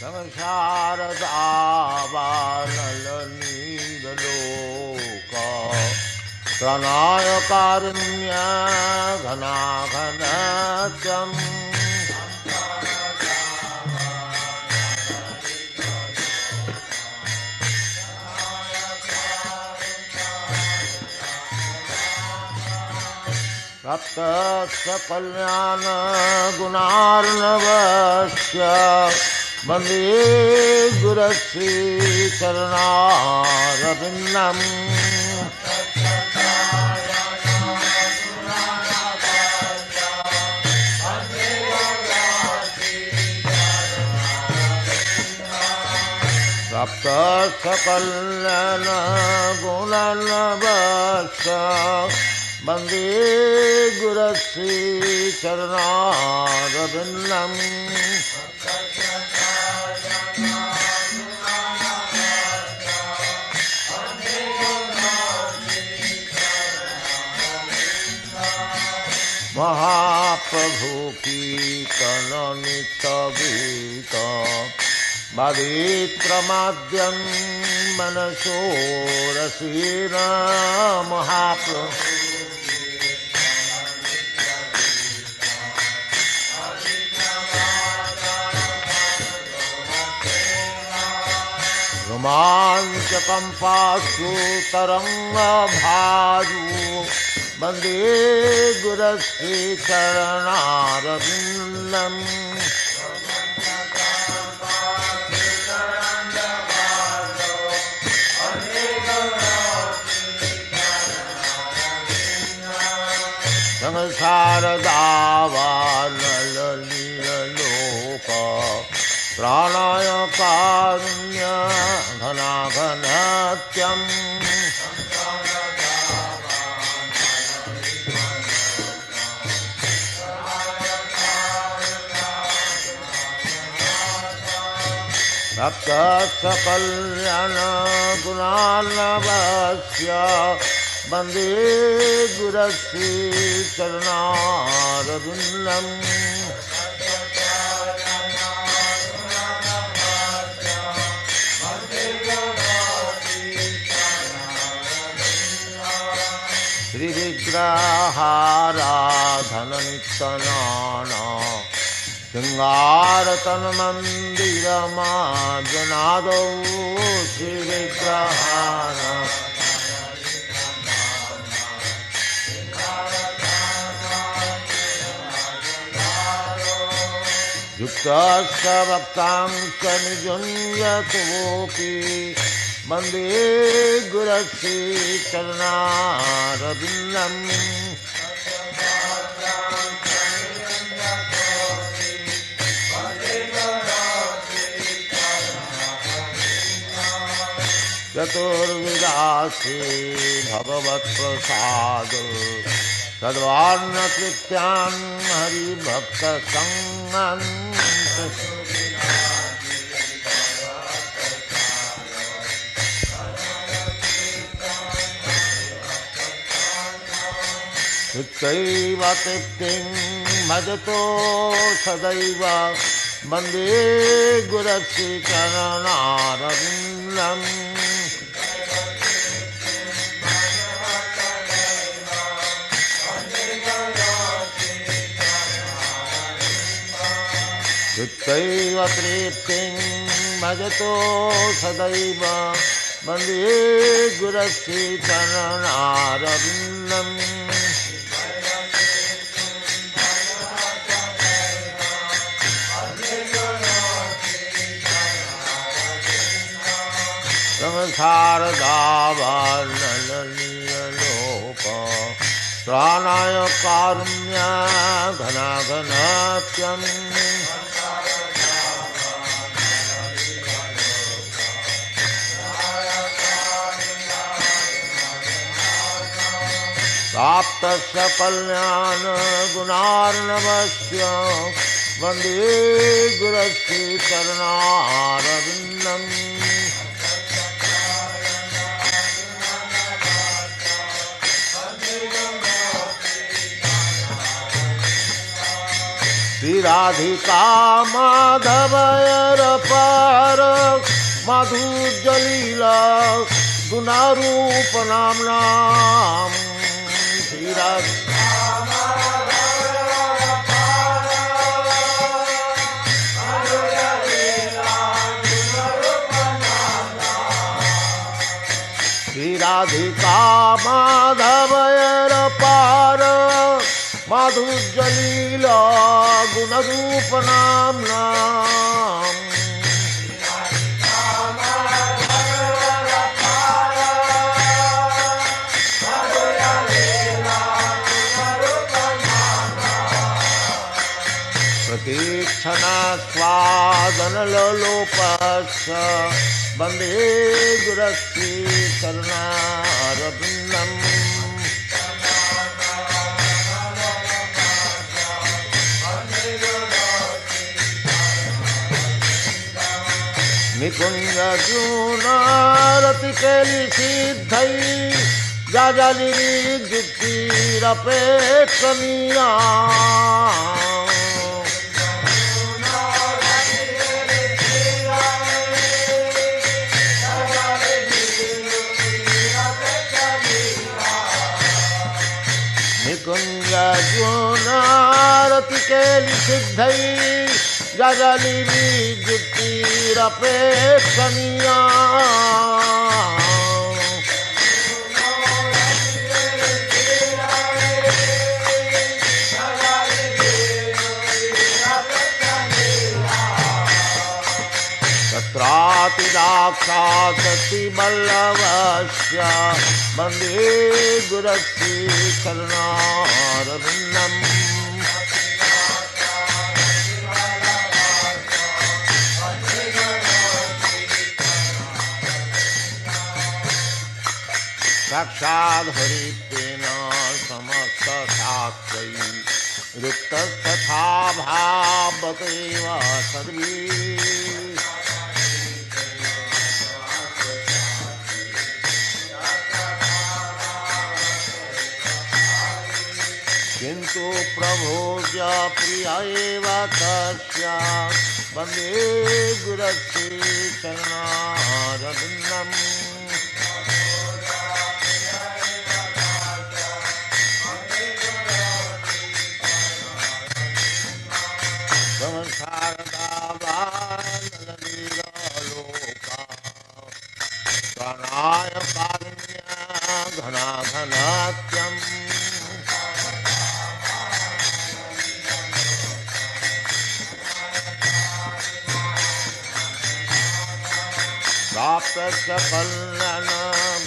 संसारदावानलनीलोका प्रणाय कारुण्य घनाघनत्यम् प्राप्तस्य कल्याण गुणार्णवस्य वन्दे गुरश्री चरणारविन्दम् प्राप्तस्य कल्याण गुणार्णवस्य वन्दे गुरश्री चरणारविन्दम् महाप्रभु कीर्तन नित्य गीत बादित्रमाद्यं मनसो रसेन महाप्रभु रोमाञ्चकम्पासु तरङ्गभाजु वन्दे गुरश्री चरणारविन्दम् संसारदावानलनीलोका प्राणाय कारुण्य घनाघनत्यम् प्राप्तस्य कल्याण गुणार्णवस्य वन्दे गुरश्री चरणारविन्दम् श्रीविग्रहाराधननित्यनाना शृङ्गारतन्मन्दिरमाजनादौ श्रीविग्रहारा युक्तस्य भक्तांश्च निजुञ्जतोऽपि वन्दे गुरश्री चरणारविन्दम् चतुर्विधासे भगवत्प्रसाद तद्वार्णकृत्यान् हरिभक्तसङ्गम् तृप्तैव तृप्तिं भजतो सदैव वन्दे गुरश्री चरणारविन्दम् तृप्तैव तृप्तिं भजतो सदैव वन्दे गुरश्री चरणारविन्दम् संसारदावानलनीलोका प्राणाय कारुण्य घनाघनत्यम् प्राप्तस्य कल्याण गुणार्णवस्य वन्दे गुरश्री चरणारविन्दम् राधिका माधवयर पार माधुर्यलीला गुणारूप नाम्नाम श्री राधिका माधवयर पार माधुर्यलीला गुणरूप नाम्ना प्रतीक्षणा स्वादनलोलोपस्य वन्दे गुरश्री चरणारविन्दम् निकुञ्जजूनारतिकेलिसिद्धै जाजलिनिर्जुक्तिरपेक्षणीया निकुञ्जजूनारतिकेलिसिद्धै जाजलिनिर्जुक्तिरपेक्षणीया तत्रातिदाक्षासतिवल्लभस्य वन्दे गुरश्री चरणारविन्दम् साक्षाद्धरितेन समस्तशास्त्रै रुक्तस्तथा भावतेव सर्वे किन्तु प्रभोज प्रिय एव तस्य वन्दे गुरश्री चरणारविन्दम् घनाघनात्यम् प्राप्तस्य कल्याण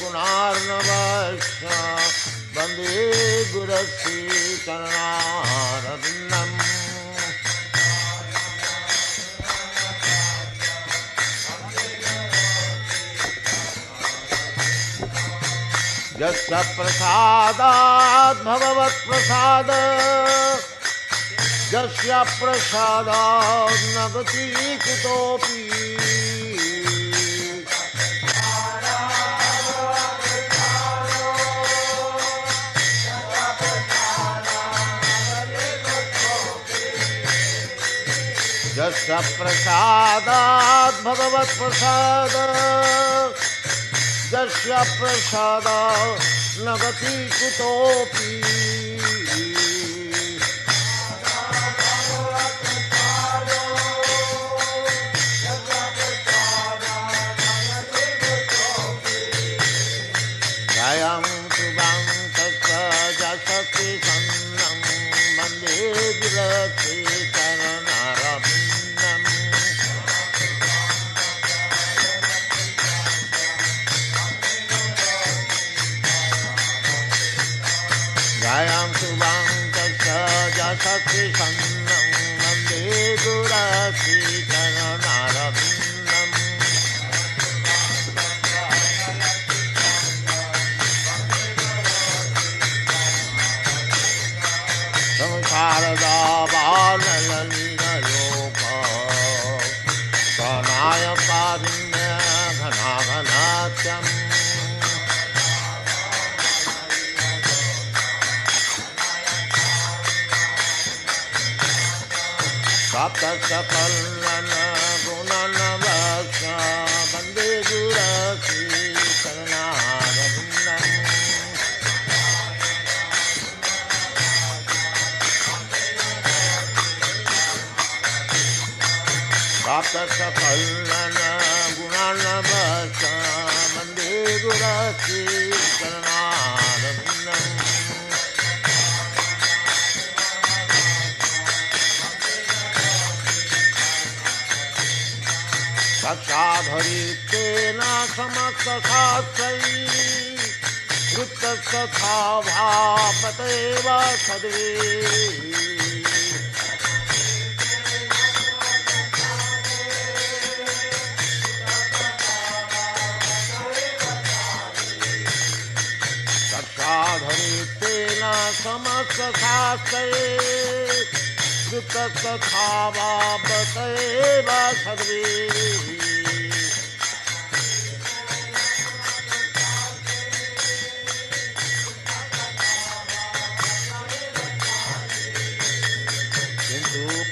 गुणार्णवस्य वन्दे गुरश्री चरणारविन्दम् यस्य प्रसादात् भगवत्प्रसाद यस्य प्रसादात् न गति कुतोऽपि यस्य प्रसादात् भगवत्प्रसाद यस्य प्रसादात् न गति कुतोऽपि जयं सुबन्तस्य जसति सन्नं वन्दे गुरश्री चरणारविन्दम् जयं सुबन्तस्य जसति सन्नं वन्दे गुरश्री चरणारविन्दम् संसारदा बालललितलोक प्रणाय कारुण्य घनाघनात्यम् Saksakalana Gunanavasya Bande Gurasi Karanarindam Saksakalana Gunanavasya Bande Gurasi Karanarindam Sakshadharitena samaksa sasai Vrittasatha bhavateva sadve Sakshadharitena samaksa sasai Vrittasatha bhavateva sadve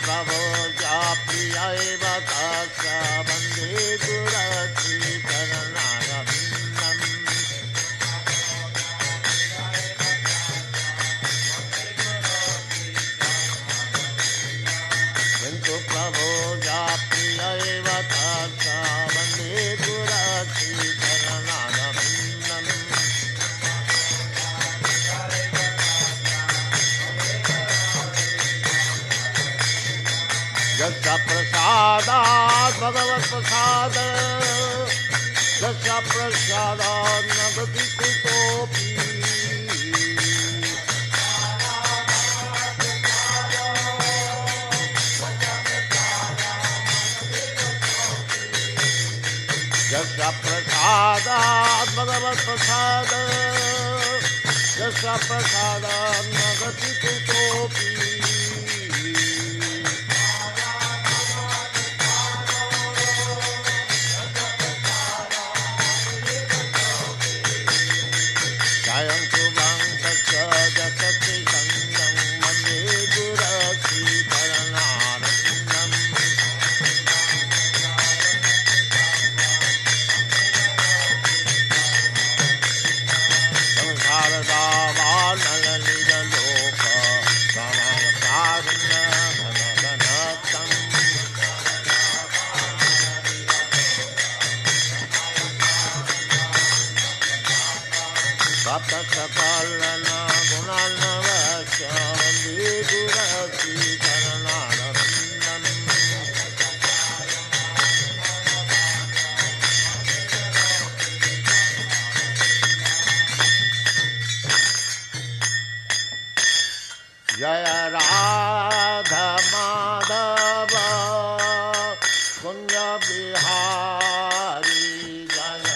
Prabhuja priya eva tasya bande gurasi karanarindam Kintu Prabhuja priya eva tasya bande gurasi karanarindam Jasya prasadat bhagavat prasada Jasya prasadat nagati kutopi Jasya prasadat bhagavat prasada Jasya prasadat nagati kutopi Jayam Subham Tasya Jasati Sandam Mande Gurasi Karanarindam Samsarada Vanala Nida Loka Samaya Prajna Dhanadhanatam Saptakalana Gunanavasya Bande Gurasi Karanarindam Jaya Radha Madhava Kunya Bihari Jaya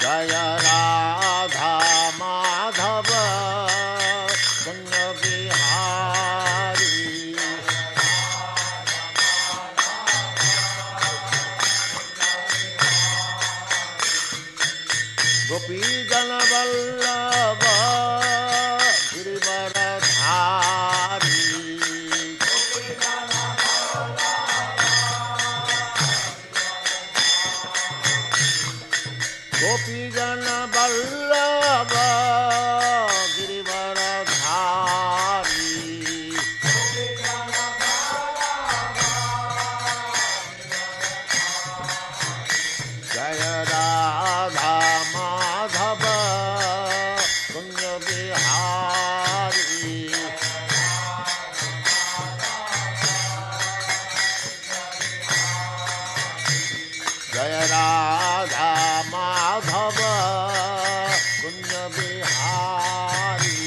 Jaya Radha Madhava Kunya Bihari Gopi Jana Vallabha Girivaradhari Gopi Jana Vallabha Girivaradhari Jaya Radha Madhava Kunya Bihari Jaya Radha Madhava Kunya Bihari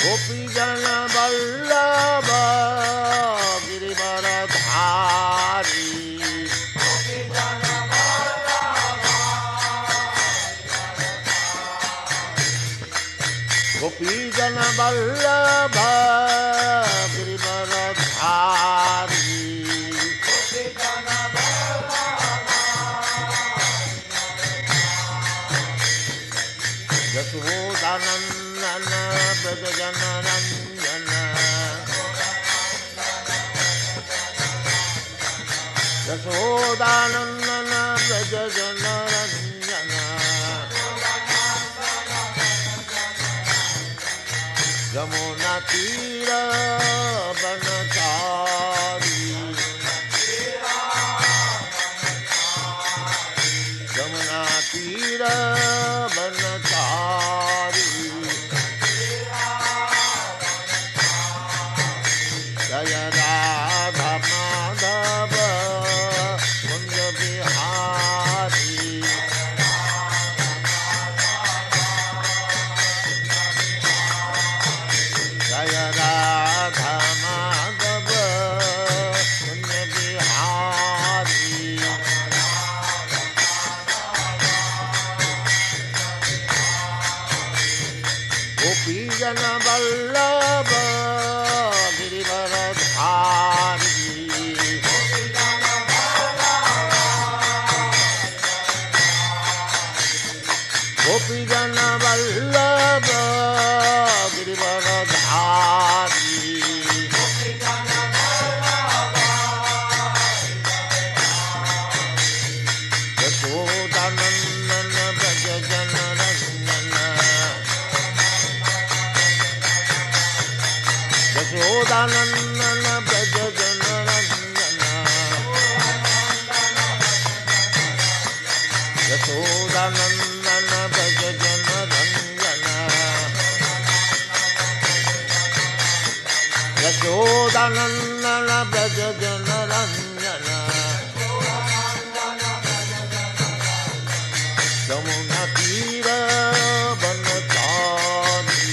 Gopi Jana Vallabha Girivaradhari Gopi Jana Vallabha Girivaradhari Yashodanandana Braja Jana Ranjana Yamuna Tira Banachari Yamuna Tira Banachari Jaya Radha Madhava Kunja Bihari Jaya Radha Madhava Kunja Bihari Gopi Jana Vallabha Girivaradhari Gopi Jana Vallabha Girivaradhari Yashodanandana Braja Jana Ranjana Yashodanandana Braja Jana Ranjana Yashodanandana Braja Jana Ranjana Yashodanandana Braja Jana Ranjana Yamuna Tira Banachari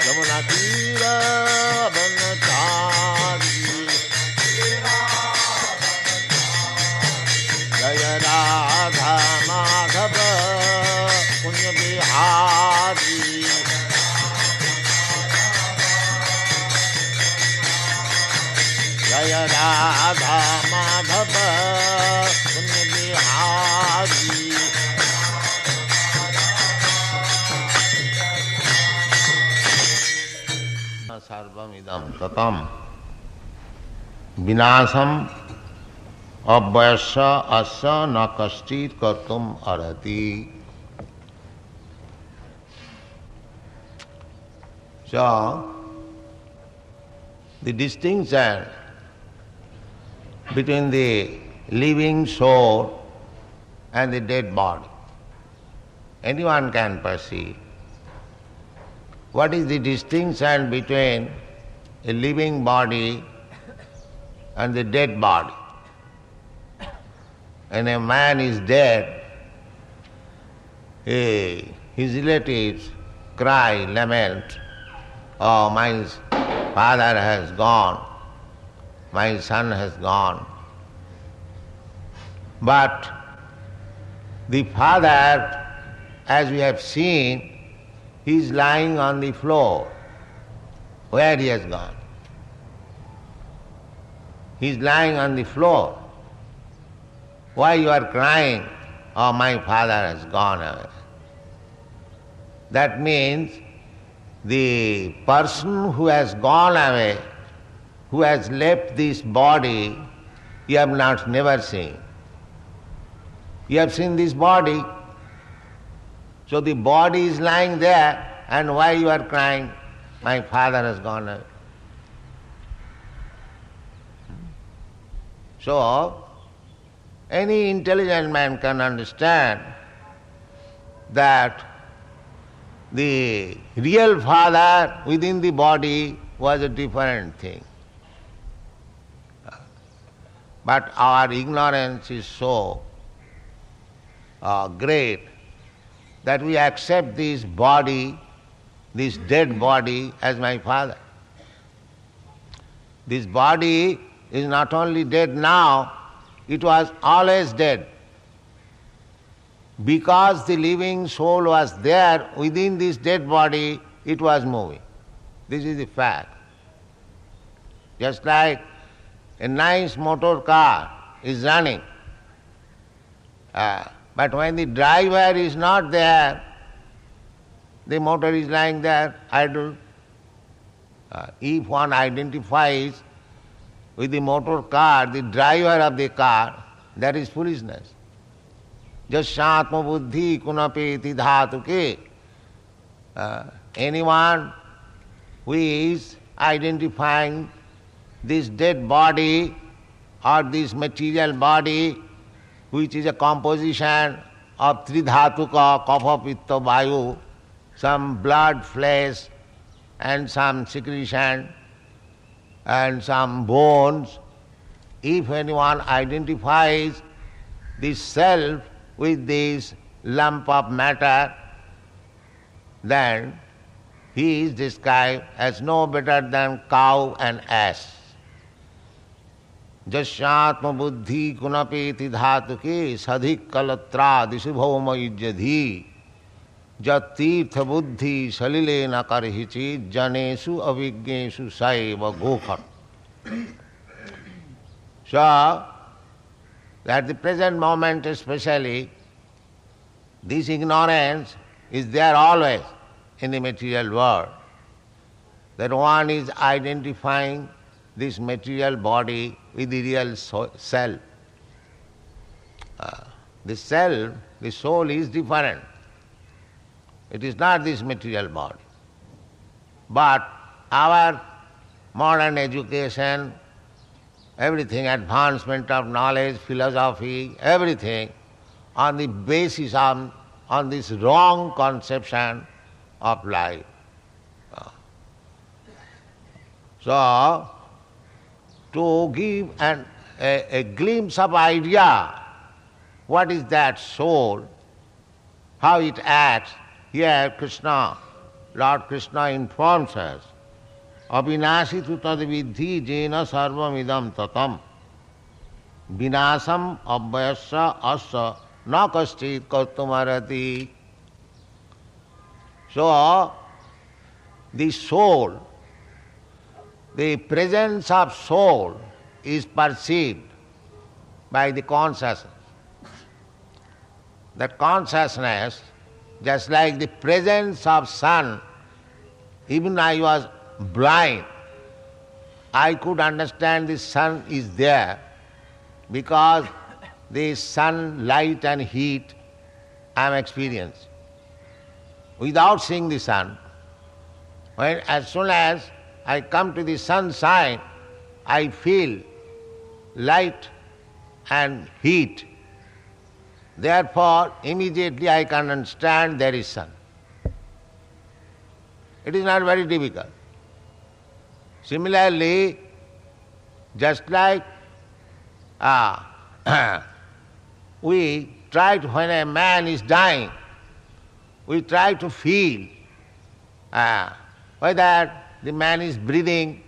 Yamuna Tira Banachari Jaya Radha Madhava Kunja Bihari Jaya Radha Madhava Kunja Bihari Sarvam idam tatam vinasam abhyasya asya na kashchit kartum arhati. So, the distinction between the living soul and the dead body, anyone can perceive. What is the distinction between a living body and the dead body? When a man is dead, his relatives cry, lament, "Oh, my father has gone, my son has gone." But the father, as we have seen, he is lying on the floor. Where he has gone? He is lying on the floor. Why you are crying? "Oh, my father has gone away." That means the person who has gone away, who has left this body, you have never seen. You have seen this body. So the body is lying there, and why you are crying? "My father has gone away." So, any intelligent man can understand that the real father within the body was a different thing. But our ignorance is so great that we accept this body, this dead body, as my father. This body is not only dead now, it was always dead. Because the living soul was there within this dead body, it was moving. This is the fact. Just like a nice motor car is running, but when the driver is not there, the motor is lying there idle. If one identifies with the motor car, the driver of the car, that is foolishness. Jasyatma buddhi kunapeti dhatuke. Anyone who is identifying this dead body or this material body, which is a composition of three dhatuka, kapha, pitta, vayu, some blood, flesh, and some secretion, and some bones. If anyone identifies this self with this lump of matter, then he is described as no better than cow and ass. Jasyatma buddhi kunapeti dhatuke sadhik kalatra disubhoma yujyadhi jat tirtha buddhi salile na karhichi janesu avignesu saiva gokhat. So, at the present moment especially, this ignorance is there always in the material world, that one is identifying this material body with the real self. The self, the soul is different. It is not this material body. But our modern education, everything, advancement of knowledge, philosophy, everything, on the basis of, on this wrong conception of life. So, to give a glimpse of idea, what is that soul, how it acts, here Krishna, Lord Krishna informs us, Abhinasi tu tad vidhi jena sarvam idam tatam vinasam abhyasya asya na kaschit kartumarati. So, the soul, the presence of soul is perceived by the consciousness. That consciousness, just like the presence of sun, even I was blind, I could understand the sun is there because the sun light and heat I am experiencing. Without seeing the sun, as soon as I come to the sunshine, I feel light and heat. Therefore, immediately I can understand there is sun. It is not very difficult. Similarly, just like we try to, when a man is dying, we try to feel whether the man is breathing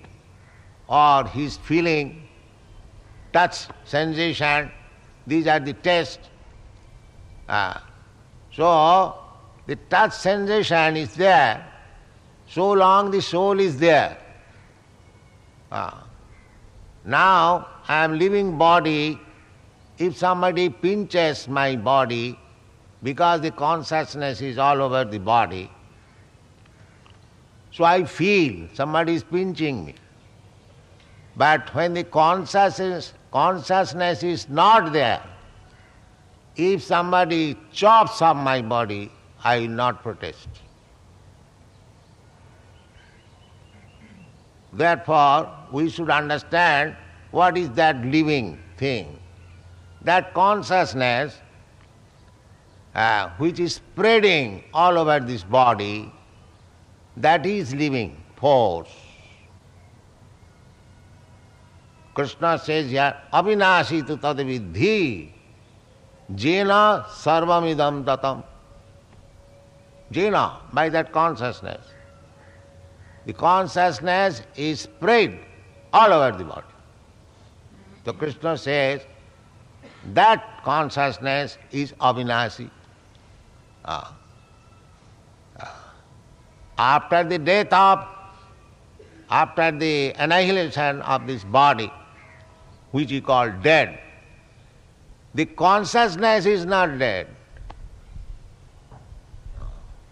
or he is feeling, touch, sensation, these are the tests. So, the touch sensation is there, so long the soul is there. Now, I am living body, if somebody pinches my body, because the consciousness is all over the body, so I feel somebody is pinching me. But when the consciousness is not there, if somebody chops up my body, I will not protest. Therefore, we should understand what is that living thing. That consciousness which is spreading all over this body, that is living force. Krishna says here, Abhinasi tu tad vidhi jena sarvamidam tatam. Jena, by that consciousness. The consciousness is spread all over the body. So Krishna says, that consciousness is Abhinasi. After the death of, after the annihilation of this body, which we call dead, the consciousness is not dead.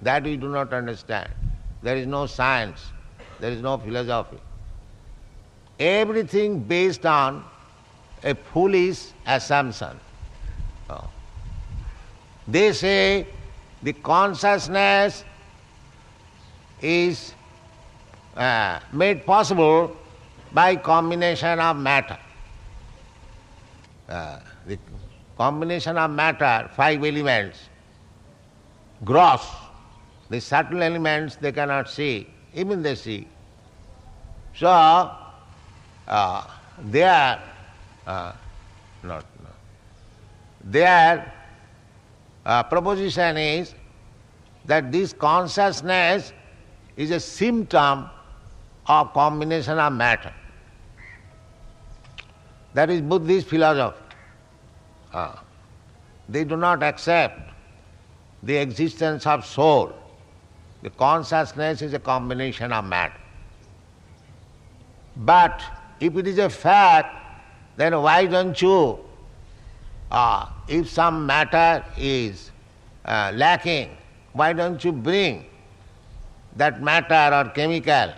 That we do not understand. There is no science, there is no philosophy. everything based on a foolish assumption. They say the consciousness is made possible by combination of matter. The combination of matter, 5 elements, gross, the subtle elements they cannot see, even they see. So, their proposition is that this consciousness is a symptom of combination of matter. That is Buddhist philosophy. They do not accept the existence of soul. The consciousness is a combination of matter. But if it is a fact, then why don't you, if some matter is lacking, why don't you bring that matter or chemical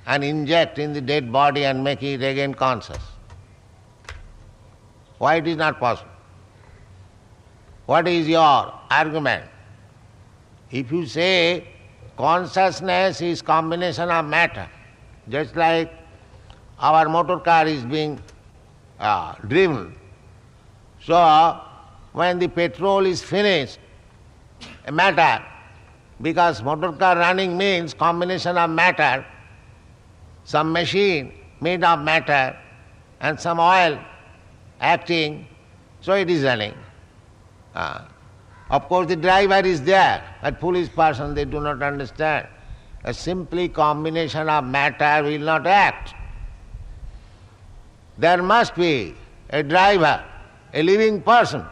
and inject in the dead body and make it again conscious? Why it is not possible? What is your argument? If you say consciousness is combination of matter, just like our motor car is being driven, so when the petrol is finished, a matter, because motor car running means combination of matter, some machine made of matter and some oil acting, so it is running. Of course the driver is there, but foolish person, they do not understand. A simply combination of matter will not act. There must be a driver, a living person,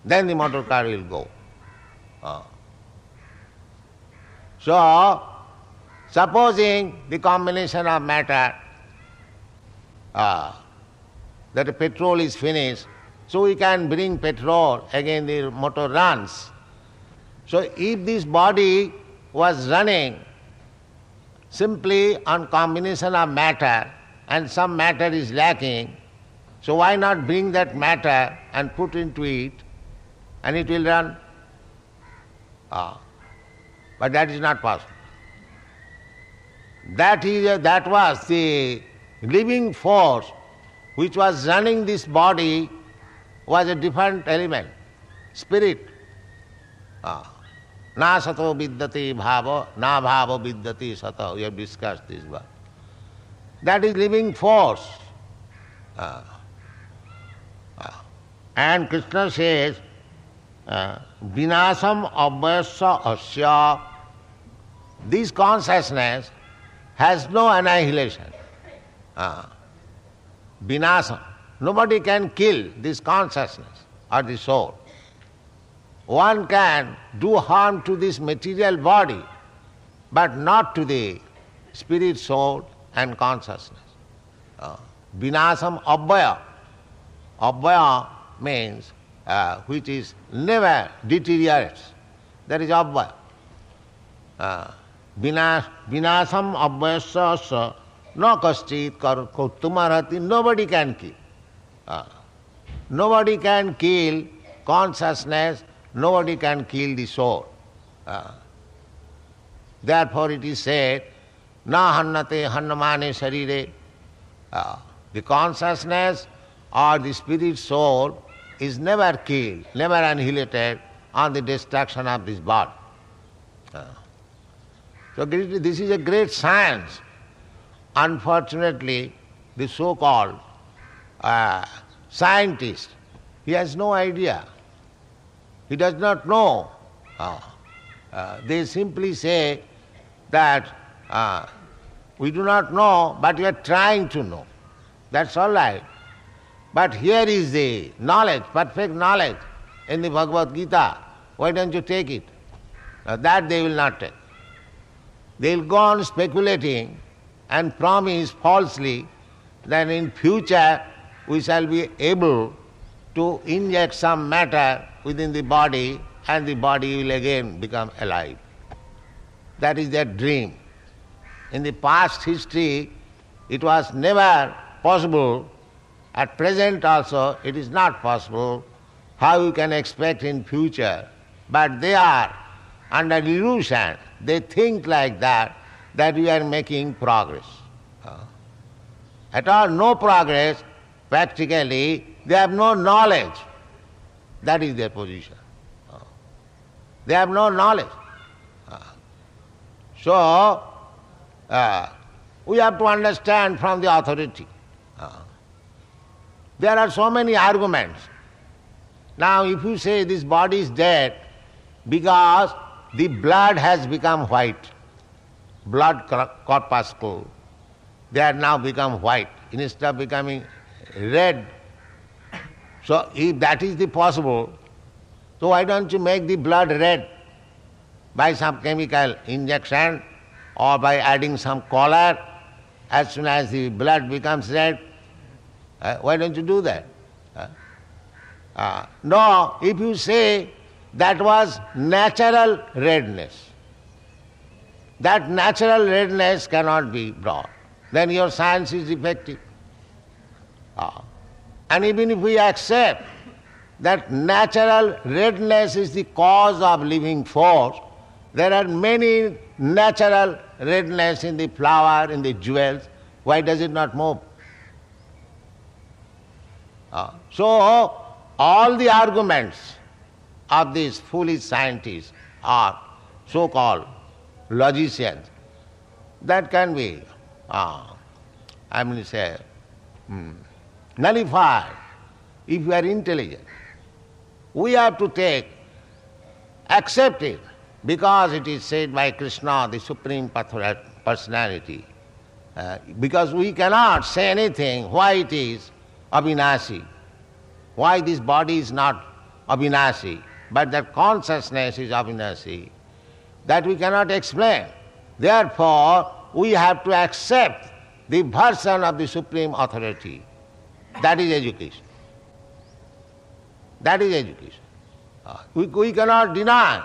then the motor car will go. So, supposing the combination of matter, that the petrol is finished, so we can bring petrol, again the motor runs. So if this body was running simply on combination of matter and some matter is lacking, so why not bring that matter and put into it and it will run? But that is not possible. That was the living force which was running this body, was a different element, spirit. Na sato vidyate bhava, na bhava vidyate sato. We have discussed this one. That is living force. And Krishna says, vinasam abhyasya asya. This consciousness has no annihilation. Vinasam. Nobody can kill this consciousness or the soul. One can do harm to this material body, but not to the spirit, soul and consciousness. Vinasam abhaya. Abhaya means which is never deteriorates. That is abhaya. Vinasam abhyasya na kaschit kartumarati. Nobody can kill. Nobody can kill consciousness, nobody can kill the soul. Therefore it is said, na hannate hannamane sharire. The consciousness or the spirit soul is never killed, never annihilated on the destruction of this body. So this is a great science. Unfortunately, the so-called scientist, he has no idea. He does not know. They simply say that we do not know, but we are trying to know. That's all right. But here is the knowledge, perfect knowledge in the Bhagavad Gita. Why don't you take it? That they will not take. They will go on speculating and promise falsely that in future we shall be able to inject some matter within the body and the body will again become alive. That is their dream. In the past history, It was never possible. At present also it is not possible. How you can expect in future? But they are under illusion. They think like that we are making progress. At all no progress, practically they have no knowledge. That is their position. They have no knowledge. So, we have to understand from the authority. There are so many arguments. Now, if you say this body is dead because the blood has become white, blood corpuscle, they have now become white instead of becoming red. So, if that is the possible, so why don't you make the blood red by some chemical injection or by adding some color as soon as the blood becomes red? Why don't you do that? No, if you say that was natural redness, that natural redness cannot be brought, then your science is defective. And even if we accept that natural redness is the cause of living force, there are many natural redness in the flower, in the jewels. Why does it not move? So, all the arguments of these foolish scientists or so-called logicians, that can be, nullified if you are intelligent. We have to accept it, because it is said by Krishna, the Supreme Personality. Because we cannot say anything why it is Avinashi, why this body is not Avinashi, but that consciousness is Avinashi. That we cannot explain. Therefore, we have to accept the version of the Supreme Authority. That is education. That is education. We cannot deny,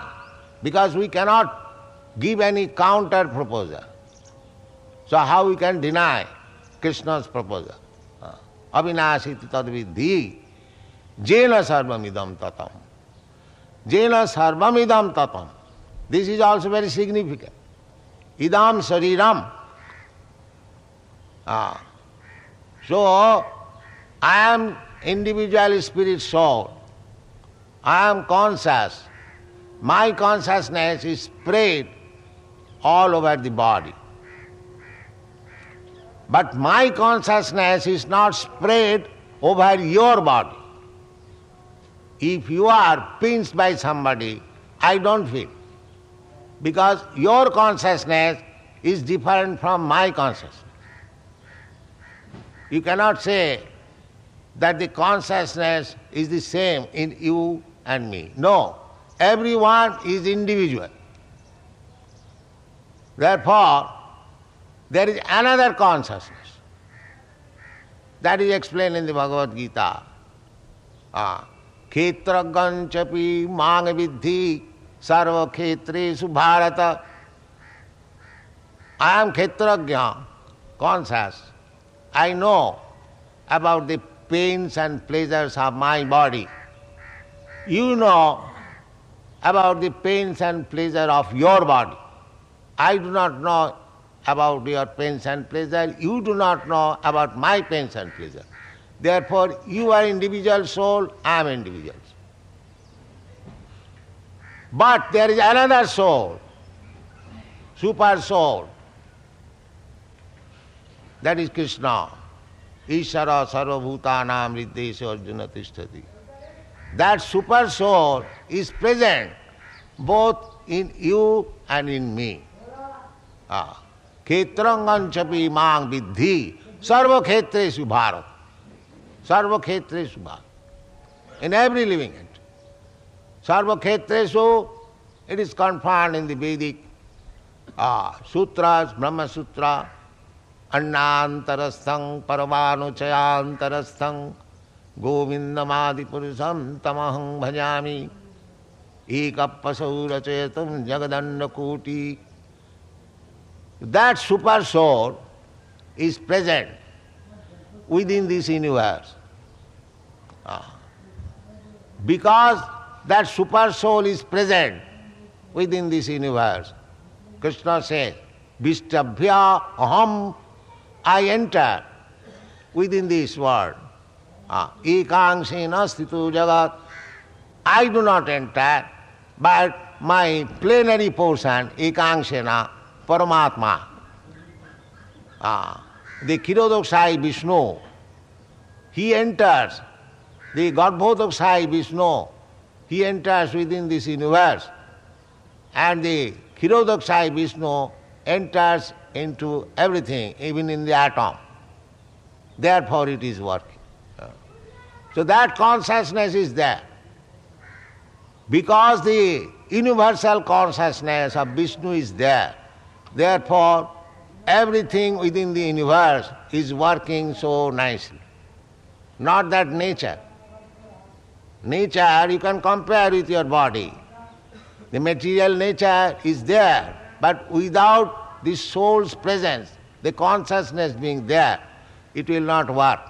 because we cannot give any counter proposal. So how we can deny Krishna's proposal? Avinashiti tadvidhi jena sarvamidam tatam. Jena sarvamidam tatam. This is also very significant. Idam sariram. So, I am individual spirit soul. I am conscious. My consciousness is spread all over the body. But my consciousness is not spread over your body. If you are pinched by somebody, I don't feel. Because your consciousness is different from my consciousness. You cannot say that the consciousness is the same in you and me. No, everyone is individual. Therefore, there is another consciousness. That is explained in the Bhagavad Gita. Khetraganchapi mang vidhi sarva khetresu bharata. I am Khetragya, conscious. I know about the pains and pleasures of my body. You know about the pains and pleasure of your body. I do not know about your pains and pleasure. You do not know about my pains and pleasure. Therefore, you are individual soul, I am individual soul. But there is another soul, super soul. That is Krishna. Ishara sarvabhutanam riddhesha arjuna tishtati. That super soul is present both in you and in me. Khetranganchapi mang vidhi sarva khetresu bharat. Sarva khetresu bharat. In every living entity. Sarva khetresu, it is confirmed in the Vedic sutras, Brahma Sutra, annantarasthang paravanuchayantarasthang govindamadi purusham tamaham bhajami ekapasaurachetam jagadanda koti. That super soul is present within this universe. Because that super soul is present within this universe, Krishna says, Vishtabhya aham, I enter within this world. Ekangsena sthitu jagat, I do not enter, but my plenary portion, ekangsena, Paramatma, the Kshirodoksai Vishnu, he enters, the Garbhodoksai Vishnu, he enters within this universe, and the Kshirodoksai Vishnu enters into everything, even in the atom. Therefore it is working. So that consciousness is there. Because the universal consciousness of Vishnu is there, therefore everything within the universe is working so nicely. Not that nature. Nature you can compare with your body. The material nature is there, but without the soul's presence, the consciousness being there, it will not work.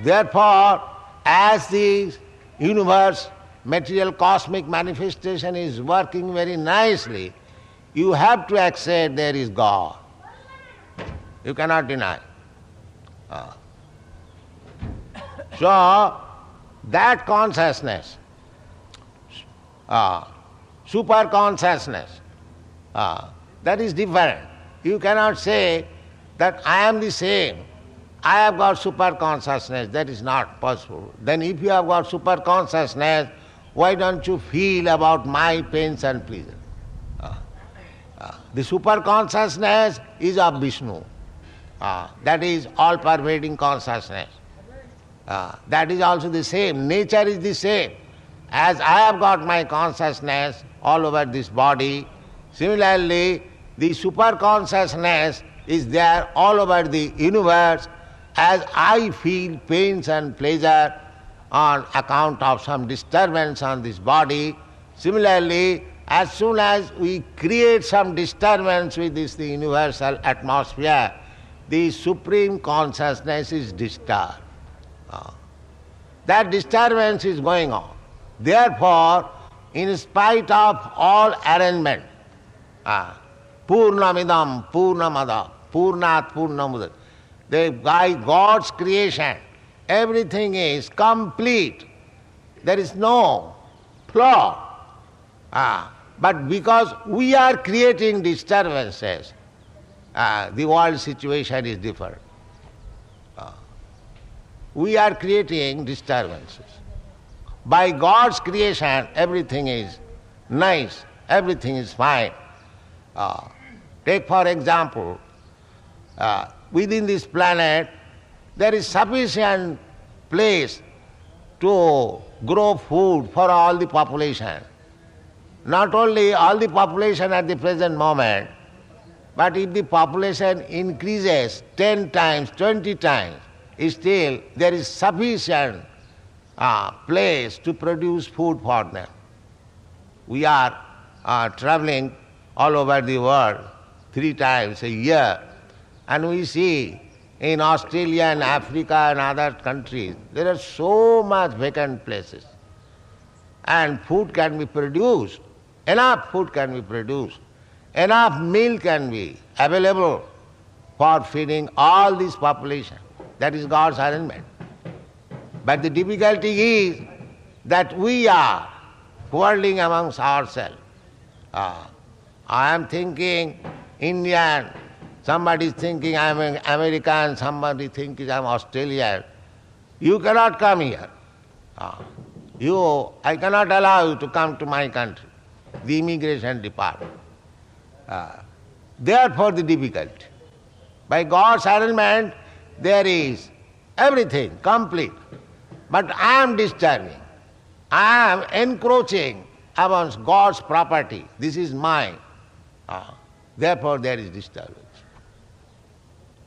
Therefore, as the universe, material cosmic manifestation is working very nicely, you have to accept there is God. You cannot deny. So, that consciousness, super consciousness, that is different. You cannot say that I am the same, I have got super consciousness, that is not possible. Then if you have got super consciousness, why don't you feel about my pains and pleasures? The super consciousness is of Vishnu. That is all-pervading consciousness. That is also the same. Nature is the same. As I have got my consciousness all over this body, similarly, the super consciousness is there all over the universe. As I feel pains and pleasure on account of some disturbance on this body, similarly, as soon as we create some disturbance with this the universal atmosphere, the supreme consciousness is disturbed. That disturbance is going on. Therefore, in spite of all arrangement, Purnamidam, Purnamada, Purnat, Purnamudam, by God's creation, everything is complete. There is no flaw. But because we are creating disturbances, the world situation is different. We are creating disturbances. By God's creation, everything is nice, everything is fine. Take for example, within this planet, there is sufficient place to grow food for all the population. Not only all the population at the present moment, but if the population increases 10 times, 20 times, still there is sufficient place to produce food for them. We are traveling all over the world 3 times a year, and we see in Australia and Africa and other countries, there are so much vacant places. And food can be produced, enough food can be produced, enough milk can be available for feeding all this population. That is God's arrangement. But the difficulty is that we are quarreling amongst ourselves. I am thinking Indian, somebody is thinking I am American, somebody thinking I am Australian. You cannot come here. I cannot allow you to come to my country, the immigration department. Therefore the difficulty. By God's arrangement, there is everything complete. But I am disturbing. I am encroaching amongst God's property. This is mine. Therefore there is disturbance.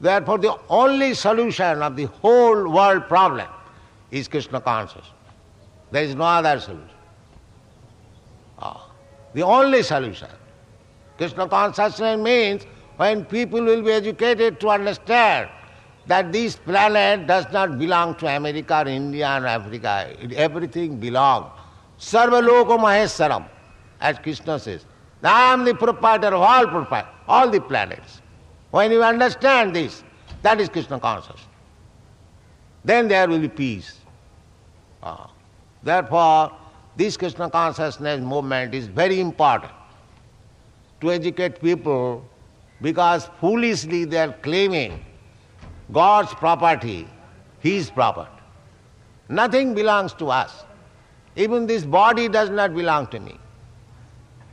Therefore the only solution of the whole world problem is Krishna consciousness. There is no other solution. The only solution. Krishna consciousness means when people will be educated to understand that this planet does not belong to America or India or Africa, everything belongs. Sarva loko maheswaram, as Krishna says. I am the proprietor of all the planets. When you understand this, that is Krishna consciousness. Then there will be peace. Therefore, this Krishna consciousness movement is very important to educate people, because foolishly they are claiming God's property, His property. Nothing belongs to us. Even this body does not belong to me.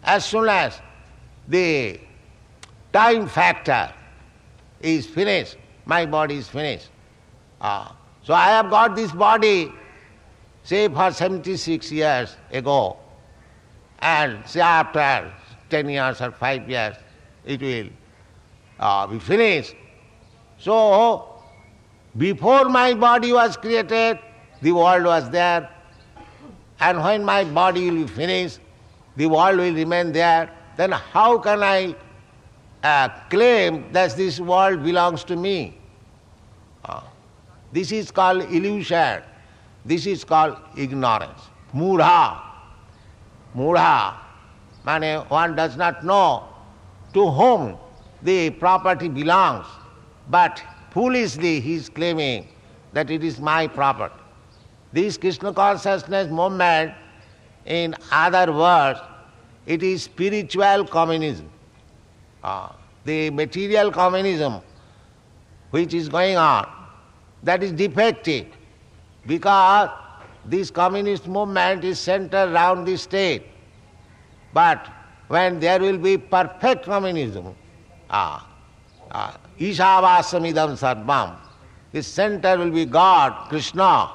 As soon as the time factor is finished, my body is finished. So I have got this body, say for 76 years ago, and say after 10 years or 5 years, it will be finished. So, before my body was created, the world was there. And when my body will be finished, the world will remain there. Then how can I claim that this world belongs to me? This is called illusion. This is called ignorance. Mudha. Mudha. Meaning one does not know to whom the property belongs, but foolishly he is claiming that it is my property. This Krishna consciousness movement, in other words, it is spiritual communism. The material communism which is going on, that is defective, because this communist movement is centered around the state. But when there will be perfect communism, Isavasamidam Sarvam, the center will be God, Krishna,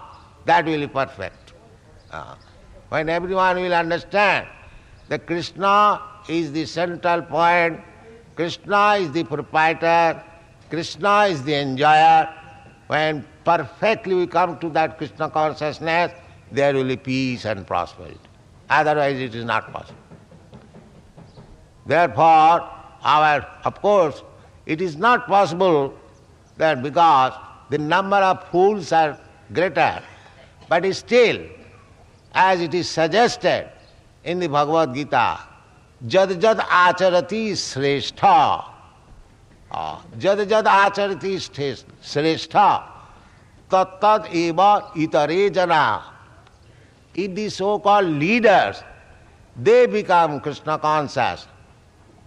that will be perfect. When everyone will understand that Krishna is the central point, Krishna is the proprietor, Krishna is the enjoyer, when perfectly we come to that Krishna consciousness, there will be peace and prosperity. Otherwise it is not possible. Therefore, of course, it is not possible that because the number of fools are greater, but still, as it is suggested in the Bhagavad Gita, jad jad acharati sreshtha, jad jad acharati sreshtha, tat tat eva itare jana. If the so-called leaders, they become Krishna conscious,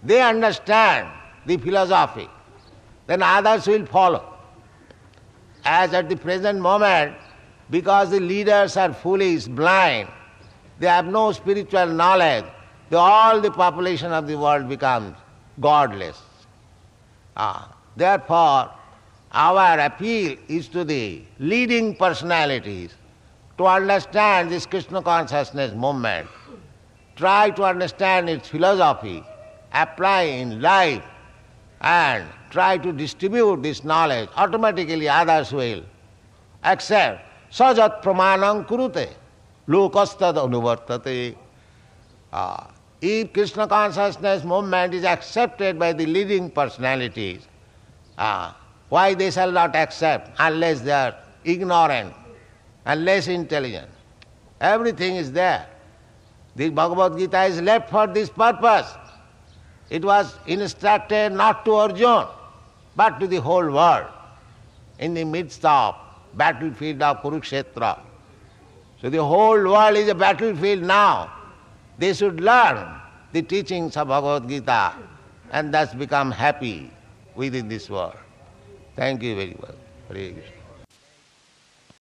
they understand the philosophy, then others will follow. As at the present moment, because the leaders are foolish, blind, they have no spiritual knowledge, all the population of the world becomes godless. Therefore, our appeal is to the leading personalities to understand this Krishna consciousness movement, try to understand its philosophy, apply in life, and try to distribute this knowledge. Automatically others will accept. Sajat pramanam kurute, lokastad anuvartate. If Krishna consciousness movement is accepted by the leading personalities, why they shall not accept unless they are ignorant and less intelligent? Everything is there. The Bhagavad Gita is left for this purpose. It was instructed not to Arjuna, but to the whole world, in the midst of battlefield of Kurukshetra. So the whole world is a battlefield now. They should learn the teachings of Bhagavad Gita and thus become happy within this world. Thank you very much. Hare Krishna.